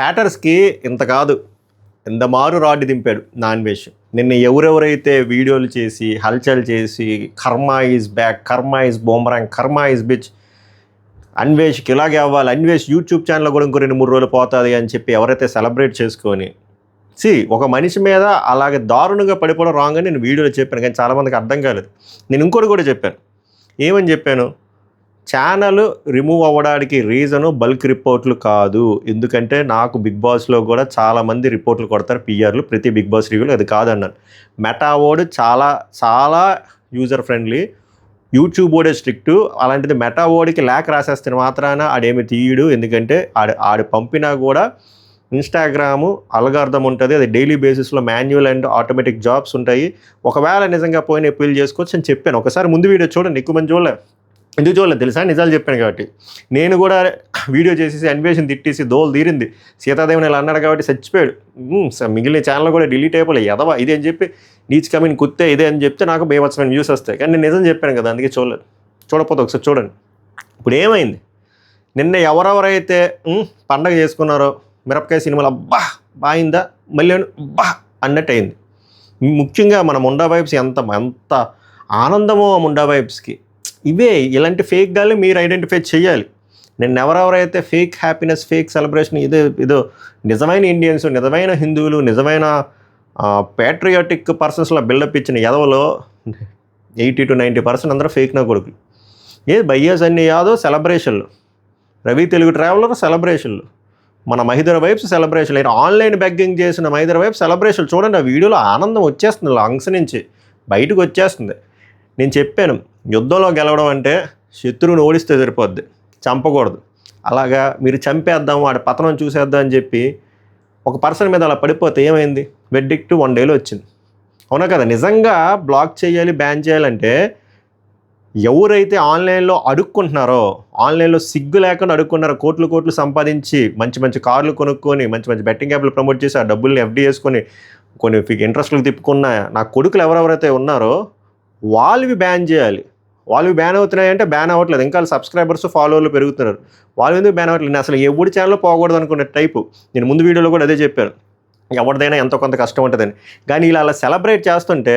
హ్యాటర్స్కి ఇంత కాదు, ఎంత మారు రాడ్డు దింపాడు నాన్ వెజ్. నిన్న ఎవరెవరైతే వీడియోలు చేసి హల్చల్ చేసి కర్మ ఈజ్ బ్యాక్, కర్మ ఈజ్ బూమరాంగ్, కర్మ ఈజ్ బిచ్, అన్వేష్కి ఇలాగే అవ్వాలి, అన్వేష్ యూట్యూబ్ ఛానల్ కూడా ఇంకో 2-3 రోజులు పోతుంది అని చెప్పి ఎవరైతే సెలబ్రేట్ చేసుకొని ఒక మనిషి మీద అలాగే దారుణంగా పడిపోవడం రాంగ్ అని నేను వీడియోలో చెప్పాను. కానీ చాలామందికి అర్థం కాలేదు. నేను ఇంకోటి కూడా చెప్పాను. ఏమని చెప్పాను? ఛానల్ రిమూవ్ అవ్వడానికి రీజను బల్క్ రిపోర్ట్లు కాదు. ఎందుకంటే నాకు బిగ్ బాస్లో కూడా చాలామంది రిపోర్ట్లు కొడతారు, పిఆర్లు, ప్రతి బిగ్ బాస్ రివ్యూలో. అది కాదన్నాను. మెటావోర్డ్ చాలా యూజర్ ఫ్రెండ్లీ, యూట్యూబ్ ఓడే స్ట్రిక్టు. అలాంటిది మెటావోర్డ్కి ల్యాక్ రాసేస్తే మాత్రాన ఆడేమి తీయడు. ఎందుకంటే ఆడు పంపినా కూడా ఇన్స్టాగ్రాము అల్గారిథం ఉంటుంది, అది డైలీ బేసిస్లో మాన్యువల్ అండ్ ఆటోమేటిక్ జాబ్స్ ఉంటాయి. ఒకవేళ నిజంగా పోయిన అప్పీల్ చేసుకోవచ్చు అని చెప్పాను. ఒకసారి ముందు వీడియో చూడండి, ఎక్కువ మంది చూడలేదు. ఎందుకు చూడలేదు తెలుసా? నిజాలు చెప్పాను కాబట్టి. నేను కూడా వీడియో చేసేసి అన్వేషణ తిట్టేసి దోలు తీరింది. సీతాదేవిని ఇలా అన్నాడు కాబట్టి చచ్చిపోయాడు. మిగిలిన ఛానల్ కూడా డిలీట్ అయిపోలే. ఎదవా ఇదే అని చెప్పి నీచ్ కమిన్ కుత్తే ఇదే అని చెప్తే నాకు బేవచ్చమైన వ్యూస్ వస్తాయి. కానీ నేను నిజం చెప్పాను కదా, అందుకే చూడలేదు. చూడకపోతే ఒకసారి చూడండి. ఇప్పుడు ఏమైంది? నిన్న ఎవరెవరైతే పండగ చేసుకున్నారో మిరపకాయ సినిమాలు అబ్బా బాయిందా మళ్ళీ అబ్బా అన్నట్టు అయింది. ముఖ్యంగా మన ముండా వైబ్స్ ఎంత ఆనందమో ఆ ముండా వైబ్స్కి. ఇలాంటి ఫేక్ గాల్ని మీరు ఐడెంటిఫై చేయాలి. నేను ఎవరెవరైతే ఫేక్ హ్యాపీనెస్, ఫేక్ సెలబ్రేషన్, ఇదో నిజమైన ఇండియన్స్, నిజమైన హిందువులు, నిజమైన ప్యాట్రియాటిక్ పర్సన్స్లో బిల్డప్ ఇచ్చిన ఎదవలో 80-90% అందరూ ఫేక్ నా కొడుకులు. బయ్యాస్ అన్ని యాదో సెలబ్రేషన్లు, రవి తెలుగు ట్రావెలర్ సెలబ్రేషన్లు, మన Mahidhar vibes celebration, online begging చేసిన మహిదర్ వైబ్స్ సెలబ్రేషన్. చూడండి, ఆ వీడియోలో ఆనందం వచ్చేస్తుంది, లంగ్స్ నుంచి బయటకు వచ్చేస్తుంది. నేను చెప్పాను, యుద్ధంలో గెలవడం అంటే శత్రువుని ఓడిస్తే సరిపోద్ది, చంపకూడదు. అలాగా మీరు చంపేద్దాం, వాడి పతనం చూసేద్దాం అని చెప్పి ఒక పర్సన్ మీద అలా పడిపోతే ఏమైంది? వెర్డిక్ట్ 1 డేలో వచ్చింది. అవునా కదా? నిజంగా బ్లాక్ చేయాలి, బ్యాన్ చేయాలంటే ఎవరైతే ఆన్లైన్లో అడుక్కుంటున్నారో, ఆన్లైన్లో సిగ్గు లేకుండా అడుక్కున్నారో, కోట్లు సంపాదించి మంచి కార్లు కొనుక్కొని మంచి బెట్టింగ్ యాప్లు ప్రమోట్ చేసి ఆ డబ్బుల్ని ఎఫ్డీ చేసుకొని కొన్ని ఇంట్రెస్ట్లకు తిప్పుకున్న నా కొడుకులు ఎవరెవరైతే ఉన్నారో వాళ్ళవి బ్యాన్ చేయాలి. వాళ్ళవి బ్యాన్ అవుతున్నాయంటే బ్యాన్ అవ్వట్లేదు, ఇంకా సబ్స్క్రైబర్స్ ఫాలోవర్లు పెరుగుతున్నారు. వాళ్ళు ఎందుకు బ్యాన్ అవ్వట్లేదు? నేను అసలు ఎవడి ఛానల్లో పోకూడదు అనుకునే టైపు. నేను ముందు వీడియోలో కూడా అదే చెప్పాను, ఎవరిదైనా ఎంతో కొంత కష్టం ఉంటుందని. కానీ ఇలా అలా సెలబ్రేట్ చేస్తుంటే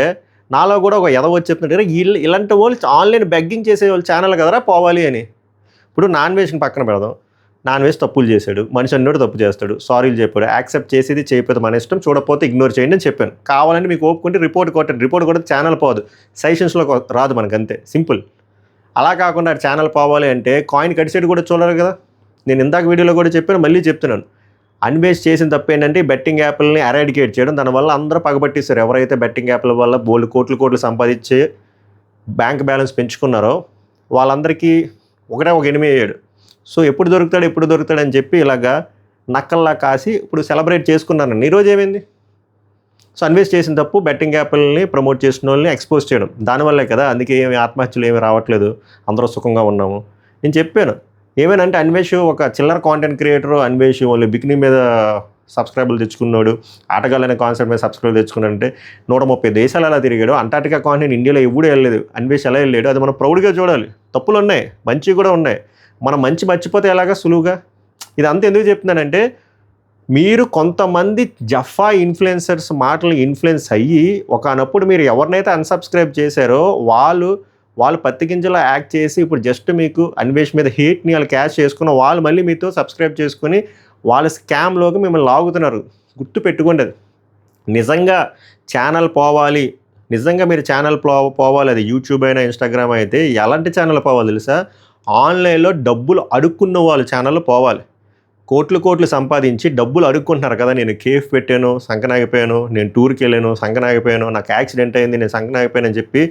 నాలో కూడా ఒక ఎదవ వచ్చి చెప్తుంటే ఇలాంటి వాళ్ళు ఆన్లైన్ బెగ్గింగ్ చేసే వాళ్ళు ఛానల్ కదరా పోవాలి అని. ఇప్పుడు నాన్ వెజ్ని పక్కన పెడదాం. నాన్ వెజ్ తప్పులు చేశాడు, మనిషి అన్నోడు తప్పు చేస్తాడు, సారీలు చెప్పాడు, యాక్సెప్ట్ చేసేది చేయకపోతే మన ఇష్టం, చూడకపోతే ఇగ్నోర్ చేయండి అని చెప్పాను. కావాలని మీకు ఓపుకుంటే రిపోర్ట్ కొట్టండి. రిపోర్ట్ కొడితే ఛానల్ పోదు, సజెషన్స్లో రాదు మనకు, అంతే సింపుల్. అలా కాకుండా ఛానల్ పోవాలి అంటే కాయిన్ కట్ సైడ్ కూడా చూడరు కదా. నేను ఇందాక వీడియోలో కూడా చెప్పాను, మళ్ళీ చెప్తున్నాను. అన్వేష్ చేసిన తప్పు ఏంటంటే బెట్టింగ్ యాప్లని ఎరాడికేట్ చేయడం. దానివల్ల అందరూ పగబట్టిస్తారు. ఎవరైతే బెట్టింగ్ యాప్ల వల్ల బోల్డ్ కోట్లు సంపాదించి బ్యాంక్ బ్యాలెన్స్ పెంచుకున్నారో వాళ్ళందరికీ ఒక ఎనిమి అయ్యాడు. సో ఎప్పుడు దొరుకుతాడు అని చెప్పి ఇలాగా నక్కల్లా కాసి ఇప్పుడు సెలబ్రేట్ చేసుకున్నాను. ఈరోజు ఏమైంది? సో అన్వేష్ చేసిన తప్పు బెట్టింగ్ యాప్లని ప్రమోట్ చేసిన వాళ్ళని ఎక్స్పోజ్ చేయడం. దానివల్లే కదా, అందుకే ఏమి ఆత్మహత్యలు ఏమి రావట్లేదు, అందరూ సుఖంగా ఉన్నాము. నేను చెప్పాను ఏమేనంటే అన్వేష్ ఒక చిల్లర content creator. Anvesh only bikini మీద సబ్స్క్రైబర్లు తెచ్చుకున్నాడు, ఆటగాళ్ళనే కాన్సెప్ట్ మీద సబ్స్క్రైబర్ తెచ్చుకున్నాడంటే 130 దేశాలు అలా తిరిగాడు. అంటార్టికా కాంటెంట్ ఇండియాలో ఎప్పుడూ వెళ్ళలేదు, అన్వేష్ ఎలా వెళ్ళాడు? అది మనం ప్రౌడ్గా చూడాలి. తప్పులు ఉన్నాయి, మంచివి కూడా ఉన్నాయి. మనం మంచి మర్చిపోతే ఎలాగా సులువుగా. ఇదంతా ఎందుకు చెప్తున్నానంటే మీరు కొంతమంది జఫా ఇన్ఫ్లుయెన్సర్స్ మాటలు ఇన్ఫ్లుయెన్స్ అయ్యి ఒకనప్పుడు మీరు ఎవరినైతే అన్సబ్స్క్రైబ్ చేశారో వాళ్ళు పత్తి గింజలో యాక్ట్ చేసి ఇప్పుడు జస్ట్ మీకు అన్వేష్ మీద హేట్ని వాళ్ళు క్యాష్ చేసుకున్న వాళ్ళు మళ్ళీ మీతో సబ్స్క్రైబ్ చేసుకుని వాళ్ళ స్కామ్లోకి మిమ్మల్ని లాగుతున్నారు. గుర్తు పెట్టుకోండి. అది నిజంగా ఛానల్ పోవాలి, నిజంగా మీరు ఛానల్ పోవాలి, అది యూట్యూబ్ అయినా ఇన్స్టాగ్రామ్ అయితే ఎలాంటి ఛానల్ పోవాలి తెలుసా? ఆన్లైన్లో డబ్బులు అడుక్కున్న వాళ్ళు ఛానల్ పోవాలి. కోట్లు సంపాదించి డబ్బులు అడుక్కుంటున్నారు కదా. నేను కేఫ్ పెట్టాను, సంకనాగిపోయాను, నేను టూర్కి వెళ్ళాను, సంకనాగిపోయాను, నాకు యాక్సిడెంట్ అయింది, నేను సంకనాగిపోయాను అని చెప్పి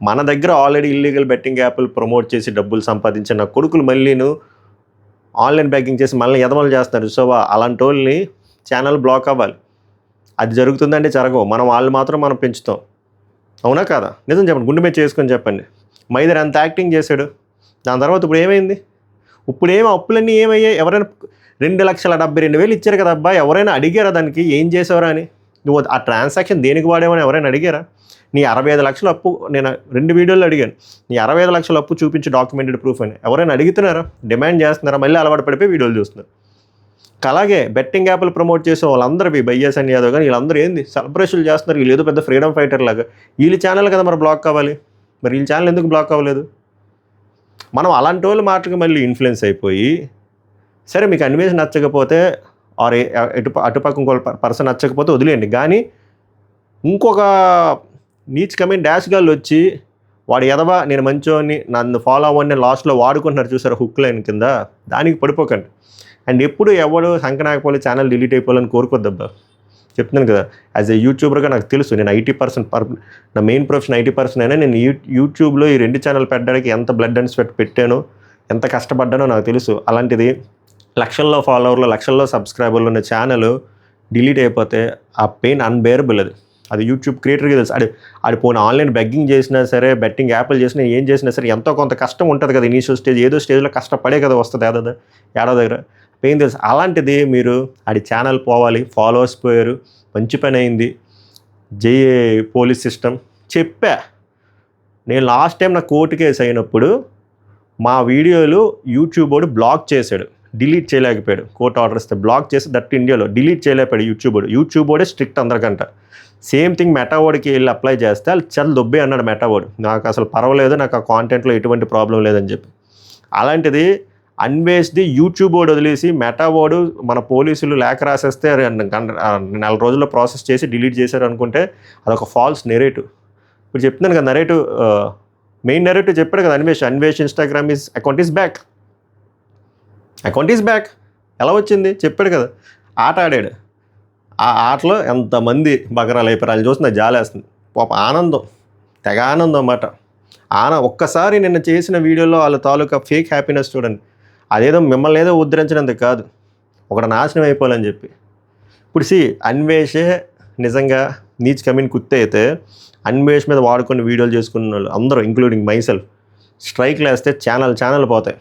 మన దగ్గర ఆల్రెడీ ఇల్లీగల్ బెట్టింగ్ యాప్లు ప్రమోట్ చేసి డబ్బులు సంపాదించిన నా కొడుకులు మళ్ళీను ఆన్లైన్ బ్యాంకింగ్ చేసి మళ్ళీ ఎదమలు చేస్తున్నారు. సో అలాంటి వాళ్ళని ఛానల్ బ్లాక్ అవ్వాలి. అది జరుగుతుందంటే జరగవు. వాళ్ళు మాత్రం మనం పెంచుతాం. అవునా కాదా? నిజం చెప్పండి, గుండె మీద చేసుకొని చెప్పండి. మైదర్ ఎంత యాక్టింగ్ చేశాడు, దాని తర్వాత ఇప్పుడు ఏమైంది? ఇప్పుడేమో అప్పులన్నీ ఏమయ్యాయి? ఎవరైనా 2,72,000 ఇచ్చారు కదా అబ్బా, ఎవరైనా అడిగారా దానికి ఏం చేసావరా అని? నువ్వు ఆ ట్రాన్సాక్షన్ దేనికి వాడేవని ఎవరైనా అడిగారా? నీ 65 లక్షల అప్పు, నేను 2 వీడియోలు అడిగాను, నీ 65 లక్షల అప్పు చూపించి డాక్యుమెంటెడ్ ప్రూఫ్ అని ఎవరైనా అడుగుతున్నారా? డిమాండ్ చేస్తున్నారా? మళ్ళీ అలవాటు పడిపోయి వీడియోలు చూస్తున్నారు. అలాగే బెట్టింగ్ యాప్లు ప్రమోట్ చేసే వాళ్ళందరూ బయ్యా సన్ని యాదవ్ కానీ వీళ్ళందరూ ఏంది సెలబ్రేషన్లు చేస్తున్నారు, వీళ్ళు ఏదో పెద్ద ఫ్రీడమ్ ఫైటర్ లాగా. వీళ్ళ ఛానల్ కదా మరి బ్లాక్ కావాలి, మరి వీళ్ళ ఛానల్ ఎందుకు బ్లాక్ అవ్వలేదు? మనం అలాంటి వాళ్ళు మాటలకు మళ్ళీ ఇన్ఫ్లుయెన్స్ అయిపోయి, సరే మీకు అన్వేషణ నచ్చకపోతే ఆర్ అటుపక్క ఇంకో పర్సన్ నచ్చకపోతే వదిలేయండి, కానీ ఇంకొక నీచ్ కమింగ్ డాష్ గాళ్ళు వచ్చి వాడు ఎదవా నేను మంచోని నన్ను ఫాలో అవ్వండి లాస్ట్లో వాడుకుంటున్నారు చూసారు హుక్ లైన్ కింద, దానికి పడిపోకండి. అండ్ ఎప్పుడు ఎవడు సంకనాకపోలే ఛానల్ డిలీట్ అయిపోవాలని కోరుకోద్దబ్బా. చెప్తున్నాను కదా, యాజ్ ఏ యూట్యూబర్గా నాకు తెలుసు, నేను 80% నా మెయిన్ ప్రొఫెషన్ 80% అయినా నేను యూట్యూబ్లో ఈ 2 ఛానల్ పెట్టడానికి ఎంత బ్లడ్ అండ్ స్వెట్ పెట్టానో, ఎంత కష్టపడ్డానో నాకు తెలుసు. అలాంటిది లక్షల్లో ఫాలోవర్లు, లక్షల్లో సబ్స్క్రైబర్లు ఉన్న ఛానల్ డిలీట్ అయిపోతే ఆ పెయిన్ అన్బేరబుల్. అది యూట్యూబ్ క్రియేటర్కి తెలుసు. ఆడి పోయిన ఆన్లైన్ బెగ్గింగ్ చేసినా సరే, బెట్టింగ్ యాప్లు చేసినా, ఏం చేసినా సరే ఎంతో కొంత కష్టం ఉంటుంది కదా. ఇనీషియల్ స్టేజ్ ఏదో స్టేజ్లో కష్టపడే కదా వస్తుంది ఏడో దగ్గర పెయిన్ తెలుసు. అలాంటిది మీరు ఆడి ఛానల్ పోవాలి, ఫాలోవర్స్ పోయారు, మంచి పని అయింది, జై పోలీస్ సిస్టమ్ చెప్పా. నేను లాస్ట్ టైం నా కోర్టు కేసు అయినప్పుడు మా వీడియోలు యూట్యూబ్ వాడు బ్లాక్ చేశాడు, డిలీట్ చేయలేకపోయాడు. కోర్టు ఆర్డర్ ఇస్తే బ్లాక్ చేసి దట్ ఇండియాలో డిలీట్ చేయలేకపోయాడు యూట్యూబ్ వాడే స్ట్రిక్ట్ అందరికంట. సేమ్ థింగ్ మెటావోడ్కి వెళ్ళి అప్లై చేస్తే వాళ్ళు చాలా దొబ్బే అన్నాడు మెటావోడ్. నాకు అసలు పర్వాలేదు, నాకు ఆ కాంటెంట్లో ఎటువంటి ప్రాబ్లం లేదని చెప్పి. అలాంటిది అన్వేష్ది యూట్యూబ్ వాడు వదిలేసి మెటావోడు మన పోలీసులు లేఖ రాసేస్తే 4 రోజుల్లో ప్రాసెస్ చేసి డిలీట్ చేశారు అనుకుంటే అదొక ఫాల్స్ నెరేటివ్. ఇప్పుడు చెప్తున్నాను కదా, నెరేటివ్ మెయిన్ నెరేటివ్ చెప్పాడు కదా Anvesh Instagram account is back. ఎలా వచ్చింది చెప్పాడు కదా, ఆట ఆడాడు. ఆ ఆటలో ఎంతమంది బకరాలు అయిపోయారు, వాళ్ళు చూసి నాకు జాలేస్తుంది. పాప ఆనందం, తెగ ఆనందం అన్నమాట. ఒక్కసారి నిన్న చేసిన వీడియోలో వాళ్ళ తాలూకా ఫేక్ హ్యాపీనెస్ చూడండి. అదేదో మిమ్మల్ని ఏదో ఉద్ధరించినందుకు కాదు, ఒకటి నాశనం అయిపోవాలని చెప్పి. ఇప్పుడు అన్వేషే నిజంగా నీచ్ కమిన్ కుత్తే అయితే అన్వేష్ మీద వాడుకొని వీడియోలు చేసుకున్న వాళ్ళు అందరూ ఇంక్లూడింగ్ మైసెల్ఫ్ స్ట్రైక్లు వేస్తే ఛానల్ పోతాయి.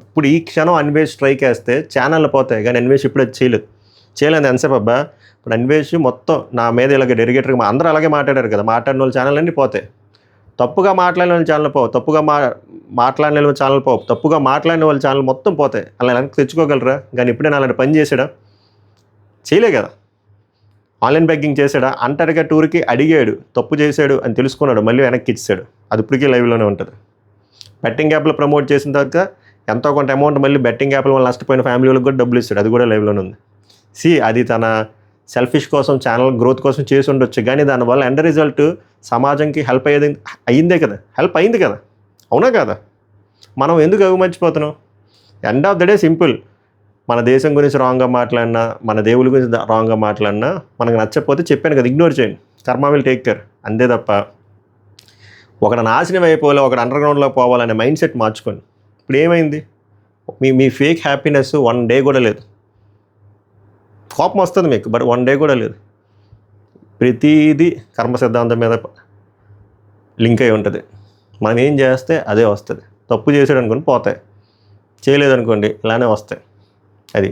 ఇప్పుడు ఈ క్షణం అన్వేష్ స్ట్రైక్ వేస్తే ఛానల్ పోతాయి, కానీ అన్వేష్ ఇప్పుడు చేయలేదు ఎంతసేపు అబ్బా. ఇప్పుడు అన్వేష్ మొత్తం నా మీద ఇలాగ డెరిగేటర్గా అందరూ అలాగే మాట్లాడారు కదా, మాట్లాడిన వాళ్ళ ఛానల్ అన్నీ పోతాయి. తప్పుగా మాట్లాడిన వాళ్ళ ఛానల్ పోవు, తప్పుగా మాట్లాడిన వాళ్ళ ఛానల్ పోవు, తప్పుగా మాట్లాడిన వాళ్ళ ఛానల్ మొత్తం పోతాయి. అలా వెనక్కి తెచ్చుకోగలరా? కానీ ఇప్పుడే అలాంటి పని చేశాడా? చేయలే కదా. ఆన్లైన్ బెగ్గింగ్ చేశాడా? అంటారుగా టూర్కి అడిగాడు, తప్పు చేశాడు అని తెలుసుకున్నాడు, మళ్ళీ వెనక్కి ఇచ్చాడు. అది ఇప్పటికీ లైవ్లోనే ఉంటుంది. బెట్టింగ్ యాప్లో ప్రమోట్ చేసిన తర్వాత ఎంతో కొంత అమౌంట్ మళ్ళీ బెట్టింగ్ యాప్ల వల్ల నష్టపోయిన ఫ్యామిలీ వాళ్ళకి కూడా డబ్బులు ఇస్తాడు, అది కూడా లైవ్లోనే ఉంది. అది తన సెల్ఫిష్ కోసం, ఛానల్ గ్రోత్ కోసం చేసి ఉండొచ్చు, కానీ దానివల్ల ఎండ్ రిజల్ట్ సమాజంకి హెల్ప్ అయింది కదా, అవునా కదా? మనం ఎందుకు అవి మర్చిపోతున్నాం? End of the day simple, మన దేశం గురించి రాంగ్గా మాట్లాడినా, మన దేవుడి గురించి రాంగ్గా మాట్లాడినా మనకు నచ్చకపోతే చెప్పాను కదా, ఇగ్నోర్ చేయండి, కర్మ విల్ టేక్ కేర్, అంతే తప్ప ఒకటి నాశనం అయిపోవాలి, ఒకటి అండర్గ్రౌండ్లో పోవాలనే మైండ్ సెట్ మార్చుకోండి. ఇప్పుడు ఏమైంది? మీ ఫేక్ హ్యాపీనెస్ 1 డే కూడా లేదు. కోపం వస్తుంది మీకు, బట్ 1 డే కూడా లేదు. ప్రతిదీ కర్మ సిద్ధాంతం మీద లింక్ అయి ఉంటుంది. మనం ఏం చేస్తే అదే వస్తుంది. తప్పు చేసాడు అనుకోండి పోతాయి, చేయలేదనుకోండి ఇలానే వస్తాయి. అది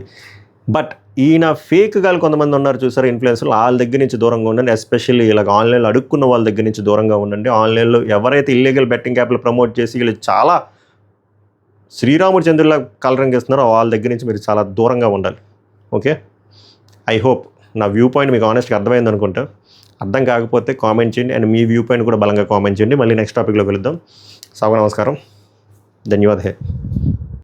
బట్ ఈయన ఫేక్ గాలు కొంతమంది ఉన్నారు చూసారు ఇన్ఫ్లుయెన్సర్లు, వాళ్ళ దగ్గర నుంచి దూరంగా ఉండండి. ఎస్పెషల్లీ ఇలాగ ఆన్లైన్లో అడుక్కున్న వాళ్ళ దగ్గర నుంచి దూరంగా ఉండండి. ఆన్లైన్లో ఎవరైతే ఇల్లీగల్ బెట్టింగ్ యాప్లు ప్రమోట్ చేసి వీళ్ళు చాలా శ్రీరాముడు చంద్రులా కలరింగ్ ఇస్తున్నారో వాళ్ళ దగ్గర నుంచి మీరు చాలా దూరంగా ఉండాలి. ఓకే, ఐ హోప్ నా వ్యూ పాయింట్ మీకు ఆనెస్ట్గా అర్థమైంది అనుకుంటా. అర్థం కాకపోతే కామెంట్ చేయండి, అండ్ మీ వ్యూ పాయింట్ కూడా బలంగా కామెంట్ చేయండి. మళ్ళీ నెక్స్ట్ టాపిక్లో కలుద్దాం. నమస్కారం, ధన్యవాదాలు.